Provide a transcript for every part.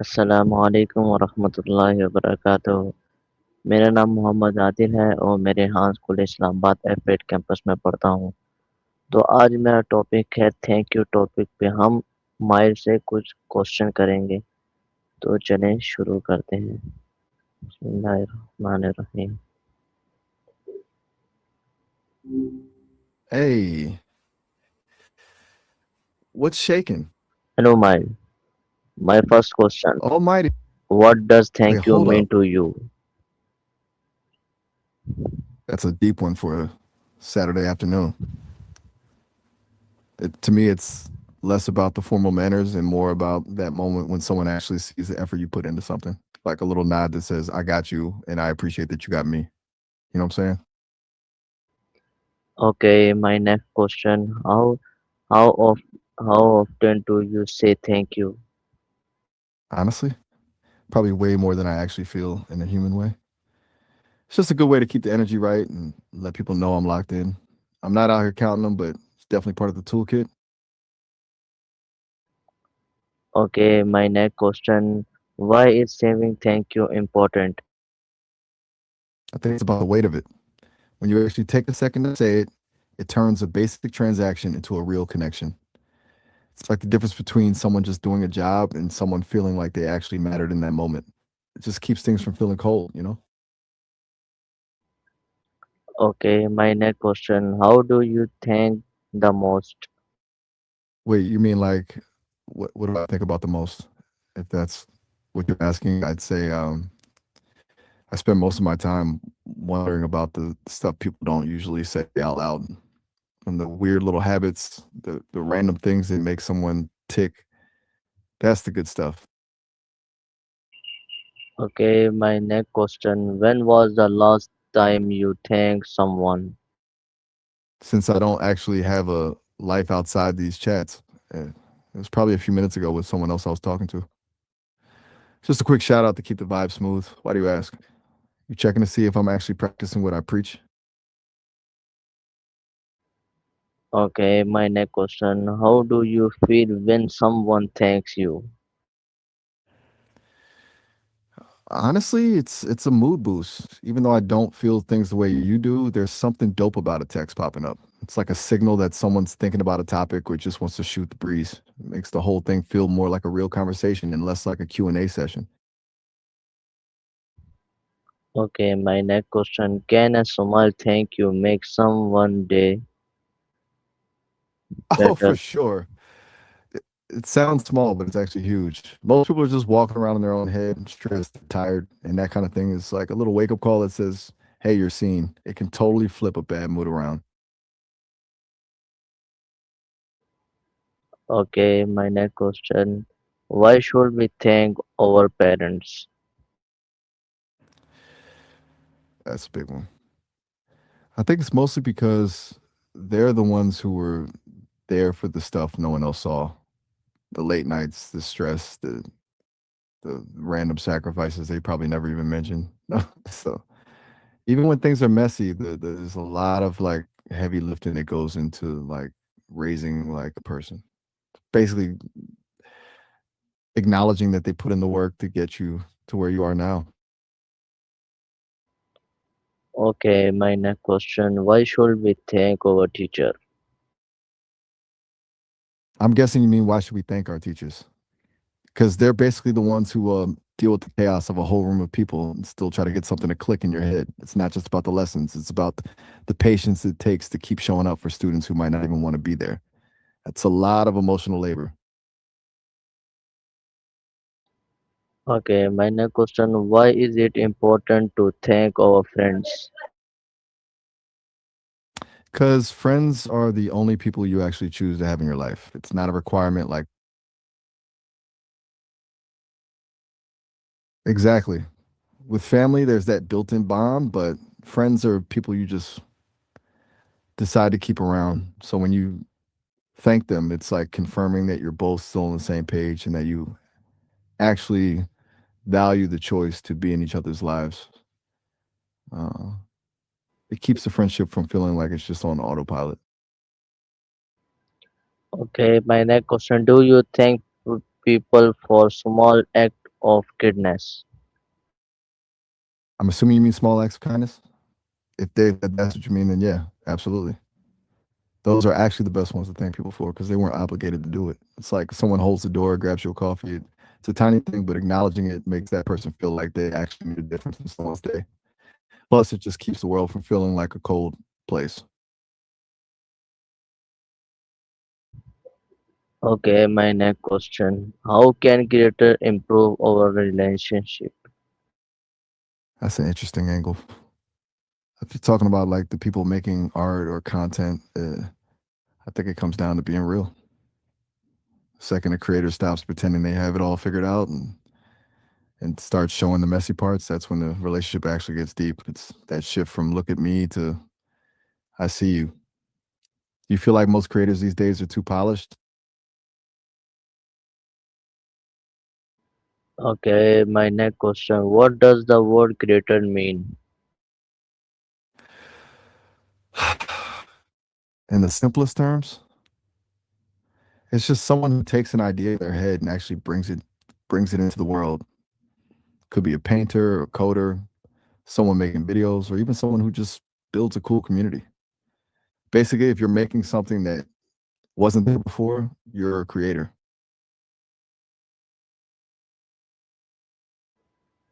अस्सलामु अलैकुम वरहमतुल्लाहि वबरकातुहू। मेरा नाम मोहम्मद आदिल है और मेरे यहाँ स्कूल इस्लामाबाद F8 कैंपस में पढ़ता हूँ। तो आज मेरा टॉपिक है थैंक यू टॉपिक पे हम माहिर से कुछ क्वेश्चन करेंगे। तो चलें शुरू करते हैं। बिस्मिल्लाहिर्रहमानिर्रहीम। Hey, what's shaking? हेलो माहिर, my first question, Almighty. what does Wait, thank you hold mean up. to you? That's a deep one for a Saturday afternoon. To me, it's less about the formal manners and more about that moment when someone actually sees the effort you put into something. Like a little nod that says, I got you and I appreciate that you got me. You know what I'm saying? Okay, my next question, how of how often do you say thank you? Honestly, probably way more than I actually feel in a human way. It's just a good way to keep the energy right and let people know I'm locked in. I'm not out here counting them, but it's definitely part of the toolkit. Okay, my next question. Why is saying thank you important? I think it's about the weight of it. When you actually take a second to say it, it turns a basic transaction into a real connection. It's like the difference between someone just doing a job and someone feeling like they actually mattered in that moment. It just keeps things from feeling cold, you know? Okay, my next question. How do you thank the most? Wait, you mean like what do I think about the most? If that's what you're asking, I'd say I spend most of my time wondering about the stuff people don't usually say out loud and the weird little habits, the random things that make someone tick. That's the good stuff. Okay, my next question. When was the last time you thanked someone? Since I don't actually have a life outside these chats. It was probably a few minutes ago with someone else I was talking to. Just a quick shout out to keep the vibe smooth. Why do you ask? You checking to see if I'm actually practicing what I preach? Okay, my next question. How do you feel when someone thanks you? Honestly, it's a mood boost. Even though I don't feel things the way you do, there's something dope about a text popping up. It's like a signal that someone's thinking about a topic or just wants to shoot the breeze. It makes the whole thing feel more like a real conversation and less like a Q&A session. Okay, my next question. Can a small thank you make someone day Oh, for better? sure. It sounds small, but it's actually huge. Most people are just walking around in their own head, stressed, tired, and that kind of thing is like a little wake up call that says, "Hey, you're seen." It can totally flip a bad mood around. Okay, my next question. Why should we thank our parents? That's a big one. I think it's mostly because they're the ones who were there for the stuff no one else saw. The late nights, the stress, the random sacrifices they probably never even mentioned. So even when things are messy, there's a lot of like heavy lifting that goes into like raising like a person. Basically acknowledging that they put in the work to get you to where you are now. Okay, my next question. Why should we thank our teacher? I'm guessing you mean why should we thank our teachers? Because they're basically the ones who deal with the chaos of a whole room of people and still try to get something to click in your head. It's not just about the lessons, it's about the patience it takes to keep showing up for students who might not even want to be there. That's a lot of emotional labor. Okay, my next question. Why is it important to thank our friends? Because friends are the only people you actually choose to have in your life. It's not a requirement like, exactly. With family, there's that built in bond, but friends are people you just decide to keep around. So when you thank them, it's like confirming that you're both still on the same page and that you actually value the choice to be in each other's lives. Uh, it keeps the friendship from feeling like it's just on autopilot. Okay, my next question. Do you thank people for small act? of kindness? I'm assuming you mean small acts of kindness. If that's what you mean, then yeah, absolutely. Those are actually the best ones to thank people for because they weren't obligated to do it. It's like someone holds the door, grabs you a coffee. It's a tiny thing, but acknowledging it makes that person feel like they actually made a difference in someone's day. Plus, it just keeps the world from feeling like a cold place. Okay, my next question. How can creator improve our relationship? That's an interesting angle. If you're talking about like the people making art or content, I think it comes down to being real. The second a creator stops pretending they have it all figured out and starts showing the messy parts, that's when the relationship actually gets deep. It's that shift from look at me to I see you. You feel like most creators these days are too polished? Okay, my next question. What does the word creator mean? In the simplest terms, it's just someone who takes an idea in their head and actually brings it into the world. Could be a painter or coder, someone making videos, or even someone who just builds a cool community. Basically, if you're making something that wasn't there before, you're a creator.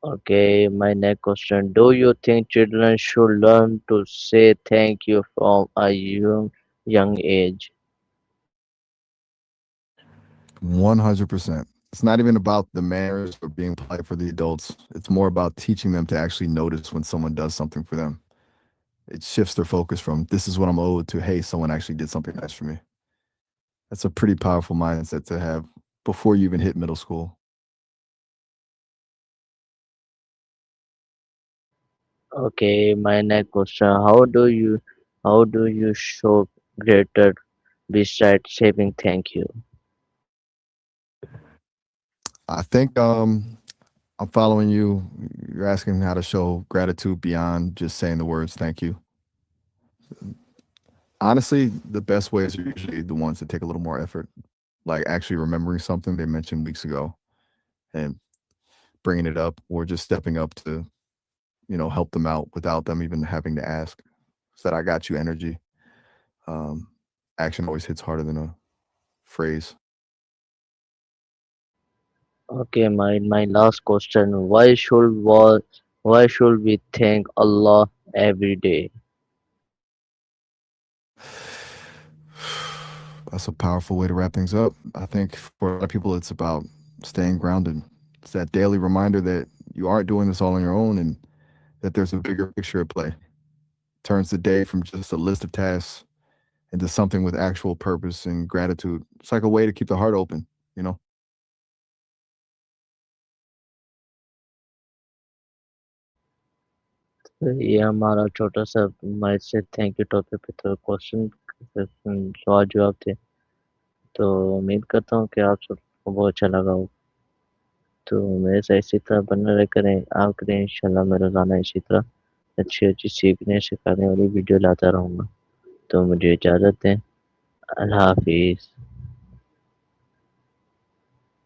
Okay, my next question. Do you think children should learn to say thank you from a young age? 100%. It's not even about the manners or being polite for the adults. It's more about teaching them to actually notice when someone does something for them. It shifts their focus from this is what I'm owed to hey, someone actually did something nice for me. That's a pretty powerful mindset to have before you even hit middle school. Okay, my next question. How do you show greater besides saying thank you? I think I'm following you. You're asking how to show gratitude beyond just saying the words thank you. Honestly, the best ways are usually the ones that take a little more effort, like actually remembering something they mentioned weeks ago and bringing it up or just stepping up to, help them out without them even having to ask. So that I got you energy. Um, Action always hits harder than a phrase. Okay, my last question. Why should we thank Allah every day? That's a powerful way to wrap things up. I think for a lot of people, it's about staying grounded. It's that daily reminder that you aren't doing this all on your own and that there's a bigger picture at play. Turns the day from just a list of tasks into something with actual purpose and gratitude. It's like a way to keep the heart open, you know? तो ये हमारा छोटा सा मैं से thank you topic पे तो question सवाल जवाब थे तो उम्मीद करता हूँ कि आप सबको बहुत अच्छा लगा हो तो मेरे से इसी तरह बने रहे करें आप करें इंशाल्लाह मैं रोजाना इसी तरह अच्छी अच्छी सीखने सिखाने वाली वीडियो लाता रहूँगा तो मुझे इजाज़त दें अल्लाह हाफिज़